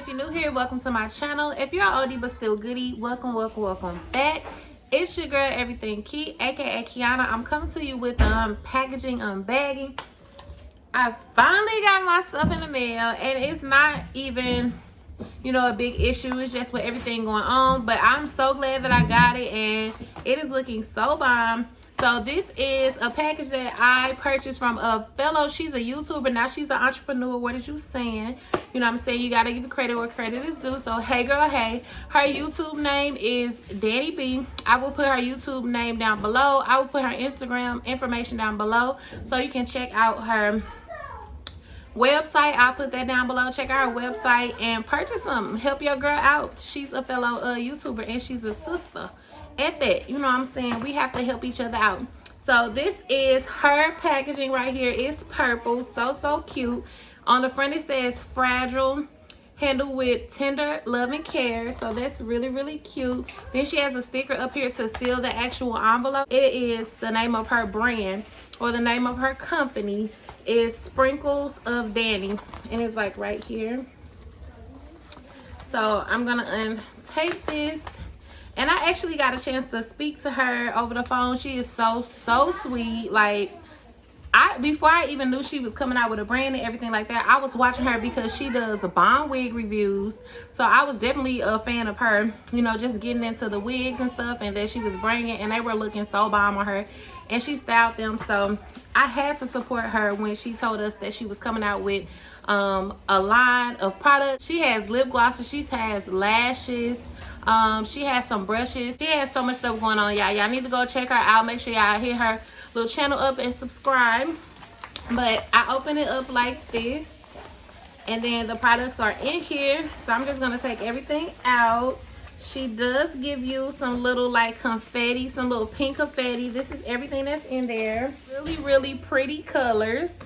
If you're new here, welcome to my channel. If you're an oldie but still goodie, welcome back. It's your girl Everything Key, aka Kiana. I'm coming to you with packaging, bagging. I finally got my stuff in the mail, and it's not even, you know, a big issue. It's just with everything going on, but I'm so glad that I got it, and it is looking so bomb. So this is a package that I purchased from a fellow. She's a YouTuber now. She's an entrepreneur. What is you saying? You know what I'm saying? You gotta give credit where credit is due. So hey girl, hey. Her YouTube name is Danni Bee. I will put her YouTube name down below. I will put her Instagram information down below so you can check out her website. I'll put that down below. Check out her website and purchase something. Help your girl out. She's a fellow YouTuber, and she's a sister at that. You know what I'm saying? We have to help each other out. So this is her packaging right here. It's purple. So cute. On the front it says fragile, handled with tender love and care. So that's really cute. Then she has a sticker up here to seal the actual envelope. It is the name of her brand, or the name of her company is Sprinkles of Danni, and it's like right here. So I'm gonna untake this, and I actually got a chance to speak to her over the phone. She is so sweet. Like, before I even knew she was coming out with a brand and everything like that, I was watching her because she does bomb wig reviews. So I was definitely a fan of her, you know, just getting into the wigs and stuff, and that she was bringing, and they were looking so bomb on her, and she styled them. So I had to support her when she told us that she was coming out with a line of products. She has lip glosses, she has lashes, she has some brushes. She has so much stuff going on, y'all need to go check her out. Make sure y'all hit her little channel up and subscribe. But I open it up like this, and then the products are in here. So I'm just gonna take everything out. She does give you some little like confetti, some little pink confetti. This is everything that's in there. Really pretty colors.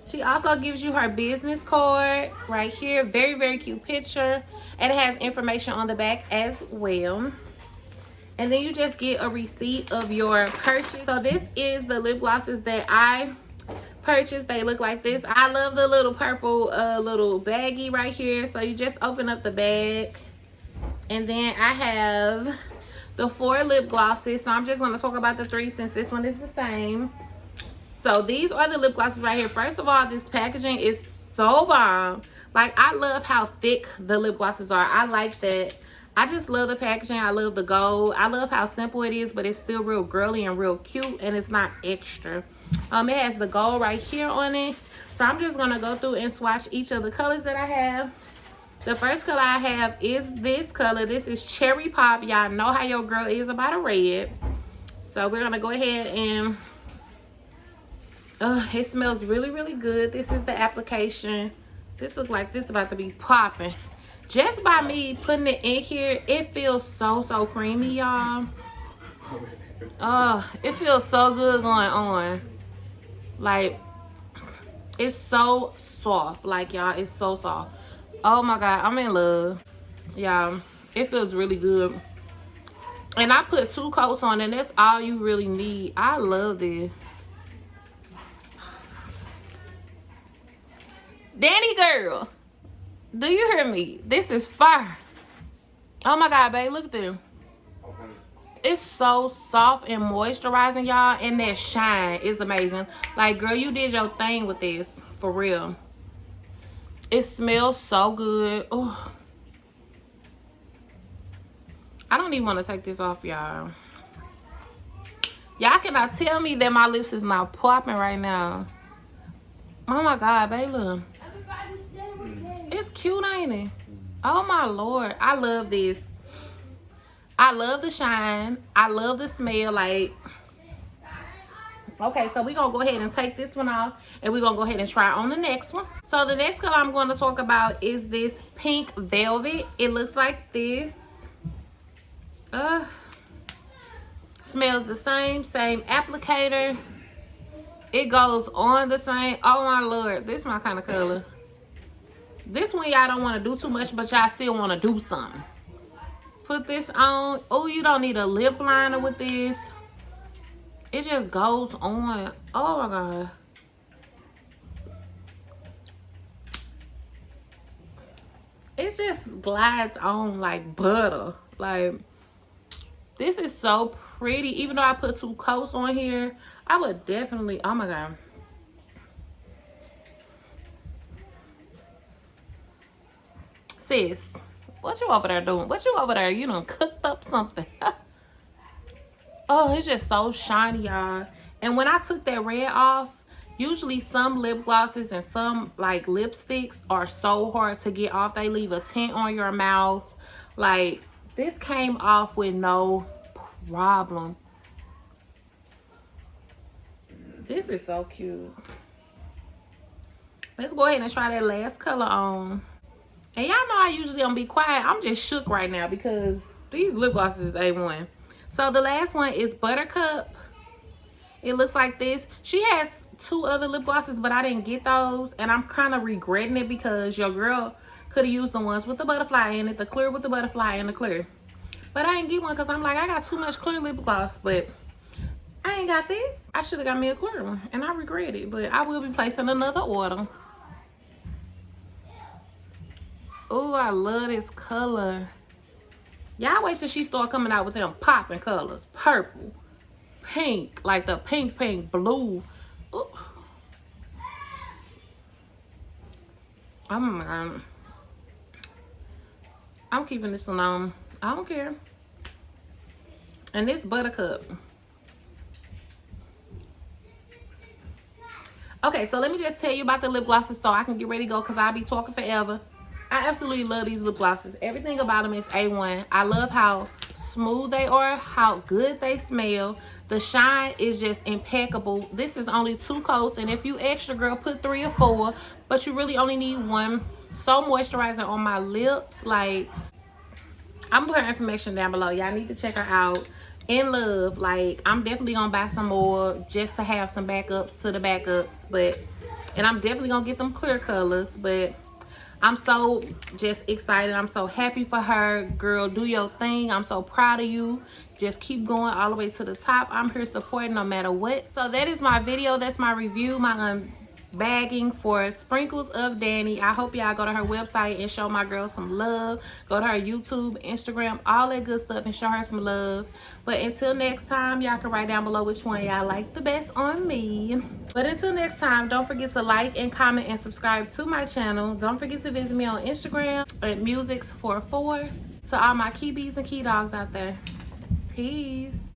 She also gives you her business card right here. Very cute picture, and it has information on the back as well. And then you just get a receipt of your purchase. So this is the lip glosses that I purchased. They look like this. I love the little purple little baggie right here. So you just open up the bag, and then I have the 4 lip glosses. So I'm just going to talk about the 3 since this one is the same. So these are the lip glosses right here. First of all, this packaging is so bomb. Like, I love how thick the lip glosses are. I like that. I just love the packaging. I love the gold. I love how simple it is, but it's still real girly and real cute, and it's not extra. It has the gold right here on it. So I'm just going to go through and swatch each of the colors that I have. The first color I have is this color. This is Cherry Pop. Y'all know how your girl is about a red. So we're going to go ahead and... it smells really good. This is the application. This looks like this is about to be popping. Just by me putting it in here, it feels so creamy, y'all. It feels so good going on. Like, it's so soft. Like, y'all, it's so soft. Oh my god, I'm in love, y'all. It feels really good. And I put 2 coats on, and that's all you really need. I love this. Danny girl, do you hear me? This is fire. Oh my god, babe, look at them. It's so soft and moisturizing, y'all, and that shine is amazing. Like, girl, you did your thing with this, for real. It smells so good. Oh, I don't even want to take this off, y'all. Y'all cannot tell me that my lips is not popping right now. Oh my god, babe, look. It's cute, ain't it? Oh my lord, I love this. I love the shine. I love the smell. Like, okay, so we're gonna go ahead and take this one off, and we're gonna go ahead and try on the next one. So the next color I'm going to talk about is this pink velvet. It looks like this. Smells the same applicator. It goes on the same. Oh my lord, this is my kind of color. This one y'all don't want to do too much, but y'all still want to do something. Put this on. Oh, you don't need a lip liner with this. It just goes on. Oh my god. it just glides on like butter. Like, this is so pretty. Even though I put 2 coats on here, I would definitely, oh my God. Sis, what you over there doing? What you over there? You done cooked up something. Oh, it's just so shiny, y'all. And when I took that red off, usually some lip glosses and some like lipsticks are so hard to get off. They leave a tint on your mouth. Like, this came off with no problem. This is so cute. Let's go ahead and try that last color on. And y'all know I usually don't be quiet. I'm just shook right now because these lip glosses is A1. So the last one is Buttercup. It looks like this. She has 2 other lip glosses, but I didn't get those. And I'm kind of regretting it because your girl could have used the ones with the butterfly in it, the clear with the butterfly and the clear. But I didn't get one because I'm like, I got too much clear lip gloss. But I ain't got this. I should have got me a clear one. And I regret it. But I will be placing another order. Oh, I love this color. Y'all wait till she start coming out with them popping colors. Purple, pink, like the pink, blue. Ooh. I'm keeping this one on. I don't care. And this Buttercup. Okay, so let me just tell you about the lip glosses so I can get ready to go because I'll be talking forever. I absolutely love these lip glosses. Everything about them is A1. I love how smooth they are, how good they smell. The shine is just impeccable. This is only 2 coats, and if you extra, girl, put 3 or 4, but you really only need 1. So moisturizing on my lips. Like, I'm putting her information down below. Y'all need to check her out. In love. Like, I'm definitely gonna buy some more just to have some backups to the backups. But, and I'm definitely gonna get them clear colors. But I'm so just excited. I'm so happy for her. Girl, do your thing. I'm so proud of you. Just keep going all the way to the top. I'm here supporting no matter what. So that is my video. That's my review, my unbagging for Sprinkles of Danni. I hope y'all go to her website and show my girl some love. Go to her YouTube, Instagram, all that good stuff, and show her some love. But until next time, y'all can write down below which one y'all like the best on me. But until next time, don't forget to like and comment and subscribe to my channel. Don't forget to visit me on Instagram at Musics44. To all my KeyBees and Key Dogs out there, peace.